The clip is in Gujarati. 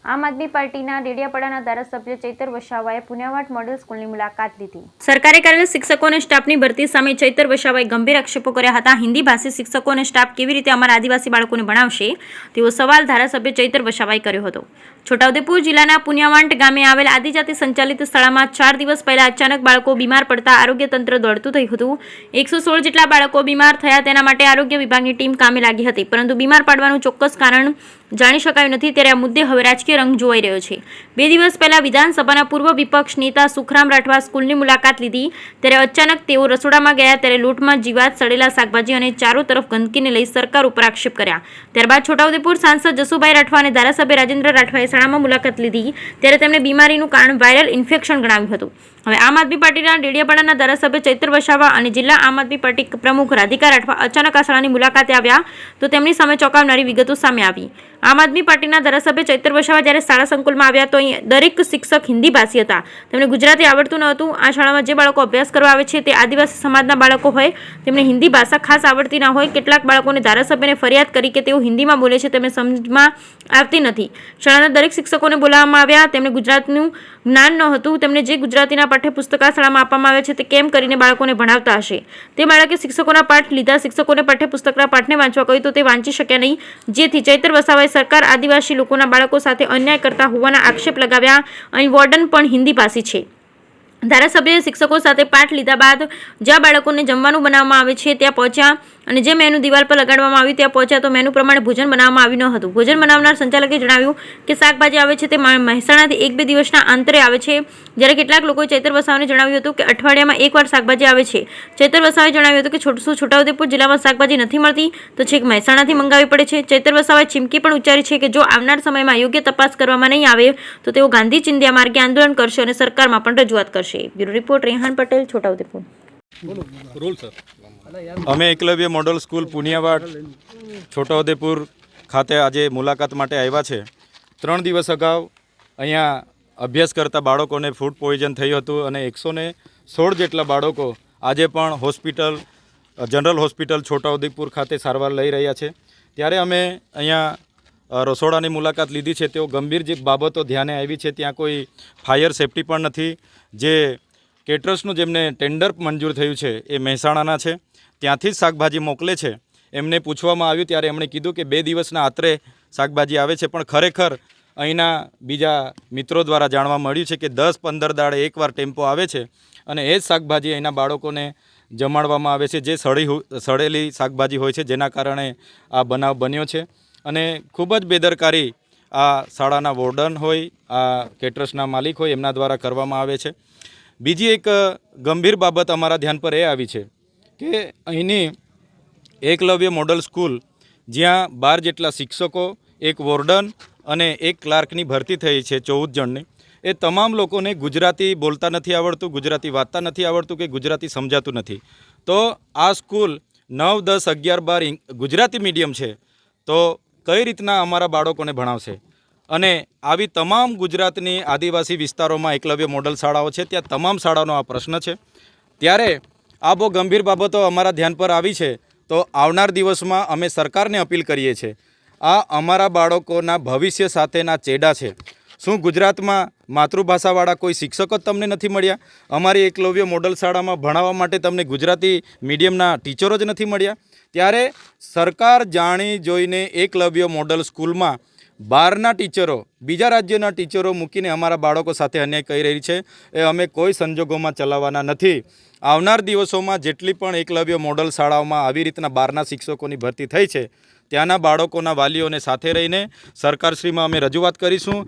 આમ આદમી પાર્ટીના ડેડિયાપાડાના ધારાસભ્ય ચૈતર વસાવાએ પુનિયાવાડ મોડેલ સ્કૂલની મુલાકાત લીધી। સરકારે કરેલ શિક્ષકો અને સ્ટાફની ભરતી સામે ચૈતર વસાવાએ ગંભીર આક્ષેપો કર્યા હતા। હિન્દી ભાષી શિક્ષકો અને સ્ટાફ કેવી રીતે અમારા આદિવાસી બાળકોને ભણાવશે તેવો સવાલ ધારાસભ્ય ચૈતર વસાવાએ કર્યો હતો। છોટાઉદેપુર જિલ્લાના પુનિયાવાડ ગામે આવેલ આદિજાતિ સંચાલિત શાળામાં 4 દિવસ પહેલા અચાનક બાળકો બીમાર પડતા આરોગ્ય તંત્ર દોડતું થયું હતું। 116 જેટલા બાળકો બીમાર થયા તેના માટે આરોગ્ય વિભાગની ટીમ કામે લાગી હતી, પરંતુ બીમાર પડવાનું ચોક્કસ કારણ જાણી શકાયું નથી। ત્યારે આ મુદ્દે હવે રાજકીય રંગ જોવાઈ રહ્યો છે। 2 દિવસ પહેલા વિધાનસભાના પૂર્વ વિપક્ષ નેતા સુખરામ રાઠવા સ્કૂલની મુલાકાત લીધી, ત્યારે અચાનક તેઓ રસોડામાં ગયા ત્યારે લૂંટમાં જીવાત, સડેલા શાકભાજી અને ચારો તરફ ગંદકીને લઈ સરકાર ઉપર આક્ષેપ કર્યા। ત્યારબાદ છોટાઉદેપુર સાંસદ જસુભાઈ રાઠવા અને ધારાસભ્ય રાજેન્દ્ર રાઠવાએ શાળામાં મુલાકાત લીધી, ત્યારે તેમણે બીમારીનું કારણ વાયરલ ઇન્ફેક્શન ગણાવ્યું હતું। હવે આમ આદમી પાર્ટીના ડેડિયાપાડાના ધારાસભ્ય ચૈતર વસાવા અને જિલ્લા આમ આદમી પાર્ટી પ્રમુખ રાધિકા રાઠવા અચાનક આ શાળાની મુલાકાતે આવ્યા તો તેમની સામે ચોંકાવનારી વિગતો સામે આવી। આમ આદમી પાર્ટીના ધારાસભ્ય ચૈતર વસાવા જ્યારે શાળા સંકુલમાં આવ્યા તો અહીં દરેક શિક્ષક હિન્દી ભાષી હતા, તેમને ગુજરાતી આવડતું ન હતું। આ શાળામાં જે બાળકો અભ્યાસ કરવા આવે છે તે આદિવાસી સમાજના બાળકો હોય, તેમને હિન્દી ભાષા ખાસ આવડતી ના હોય। કેટલાક બાળકોને ધારાસભ્યને ફરિયાદ કરી કે તેઓ હિન્દીમાં બોલે છે, તેમને સમજમાં આવતી નથી। શાળાના દરેક શિક્ષકોને બોલાવવામાં આવ્યા, તેમને ગુજરાતનું જ્ઞાન ન હતું। તેમને જે ગુજરાતીના પાઠ્યપુસ્તક આ શાળામાં આપવામાં આવે છે તે કેમ કરીને બાળકોને ભણાવતા હશે? તે બાળકે શિક્ષકોના પાઠ લીધા, શિક્ષકોને પાઠ્યપુસ્તકના પાઠને વાંચવા કહ્યું તો તે વાંચી શક્યા નહીં, જેથી ચૈતર વસાવાએ સરકાર આદિવાસી લોકોના બાળકો સાથે અન્યાય કરતા હોવાના આક્ષેપ લગાવ્યા। અહીં વોર્ડન પણ હિન્દી ભાષી છે। ધારાસભ્યએ શિક્ષકો સાથે પાઠ લીધા બાદ જ્યાં બાળકોને જમવાનું બનાવવામાં આવે છે ત્યાં પહોંચ્યા અને જે મેનુ દિવાલ પર લગાડવામાં આવ્યું ત્યાં પહોંચ્યા તો મેનુ પ્રમાણે ભોજન બનાવવામાં આવ્યું ન હતું। ભોજન બનાવનાર સંચાલકે જણાવ્યું કે શાકભાજી આવે છે તે મહેસાણાથી 1-2 દિવસના અંતરે આવે છે, જ્યારે કેટલાક લોકોએ ચૈતર વસાવાને જણાવ્યું હતું કે અઠવાડિયામાં એકવાર શાકભાજી આવે છે। ચૈતર વસાવાએ જણાવ્યું હતું કે છોટાઉદેપુર જિલ્લામાં શાકભાજી નથી મળતી તો છેક મહેસાણાથી મંગાવવી પડે છે। ચૈતર વસાવાએ ચીમકી પણ ઉચ્ચારી છે કે જો આવનાર સમયમાં યોગ્ય તપાસ કરવામાં નહીં આવે તો તેઓ ગાંધી ચિંધ્યા માર્ગે આંદોલન કરશે અને સરકારમાં પણ રજૂઆત કરશે। Bureau report Rehan Patel, Chhota Udaipur. અમે એકલવ્ય મોડલ સ્કૂલ પુનિયાવાડ છોટાઉદેપુર ખાતે આજે મુલાકાત માટે આવ્યા છે। 3 દિવસ અગાઉ અહીંયા અભ્યાસ કરતા બાળકોને ફૂડ પોઈઝન થયું હતું અને 116 જેટલા બાળકો આજે પણ જનરલ હોસ્પિટલ છોટાઉદેપુર ખાતે સારવાર લઈ રહ્યા છે। ત્યારે અમે અહીંયા રસોડાની મુલાકાત લીધી છે। તેઓ ગંભીર જે બાબતો ધ્યાને આવી છે, ત્યાં કોઈ ફાયર સેફ્ટી પણ નથી। જે કેટરર્સનું જેમને ટેન્ડર મંજૂર થયું છે એ મહેસાણાના છે, ત્યાંથી જ શાકભાજી મોકલે છે। એમને પૂછવામાં આવ્યું ત્યારે એમણે કીધું કે 2 દિવસના આત્રે શાકભાજી આવે છે, પણ ખરેખર અહીંના બીજા મિત્રો દ્વારા જાણવા મળ્યું છે કે 10-15 દાડે એકવાર ટેમ્પો આવે છે અને એ જ શાકભાજી અહીંના બાળકોને જમાડવામાં આવે છે, જે સડેલી શાકભાજી હોય છે, જેના કારણે આ બનાવ બન્યો છે। અને ખૂબ જ બેદરકારી આ શાળાના વોર્ડન હોય, આ કેટરર્સના માલિક હોય એમના દ્વારા કરવામાં આવે છે। બીજી એક ગંભીર બાબત અમારા ધ્યાન પર એ આવી છે કે અહીંની એકલવ્ય મોડલ સ્કૂલ જ્યાં 12 જેટલા શિક્ષકો, એક વોર્ડન અને એક ક્લાર્કની ભરતી થઈ છે 14 જણની, એ તમામ લોકોને ગુજરાતી બોલતા નથી આવડતું, ગુજરાતી વાંચતા નથી આવડતું કે ગુજરાતી સમજાતું નથી। તો આ સ્કૂલ 9, 10, 11, 12 ગુજરાતી મીડિયમ છે, તો કઈ રીતના અમારા બાળકોને ભણાવશે? અને આવી તમામ ગુજરાતની આદિવાસી વિસ્તારોમાં એકલવ્ય મોડલ શાળાઓ છે, ત્યાં તમામ શાળાનો આ પ્રશ્ન છે। ત્યારે આ બહુ ગંભીર બાબતો અમારા ધ્યાન પર આવી છે, તો આવનાર દિવસમાં અમે સરકારને અપીલ કરીએ છીએ, આ અમારા બાળકોના ભવિષ્ય સાથેના ચેડા છે। શું ગુજરાતમાં માતૃભાષાવાળા કોઈ શિક્ષકો જ તમને નથી મળ્યા? અમારી એકલવ્ય મોડલ શાળામાં ભણાવવા માટે તમને ગુજરાતી મીડિયમના ટીચરો જ નથી મળ્યા? ત્યારે સરકાર જાણી જોઈને એકલવ્ય મોડલ સ્કૂલમાં બહારના ટીચરો, બીજા રાજ્યના ટીચરો મૂકીને અમારા બાળકો સાથે અન્યાય કરી રહી છે, એ અમે કોઈ સંજોગોમાં ચલાવવાના નથી। આવનાર દિવસોમાં જેટલી પણ એકલવ્ય મોડલ શાળાઓમાં આવી રીતના બહારના શિક્ષકોની ભરતી થઈ છે, ત્યાંના બાળકોના વાલીઓને સાથે રહીને સરકારશ્રીમાં અમે રજૂઆત કરીશું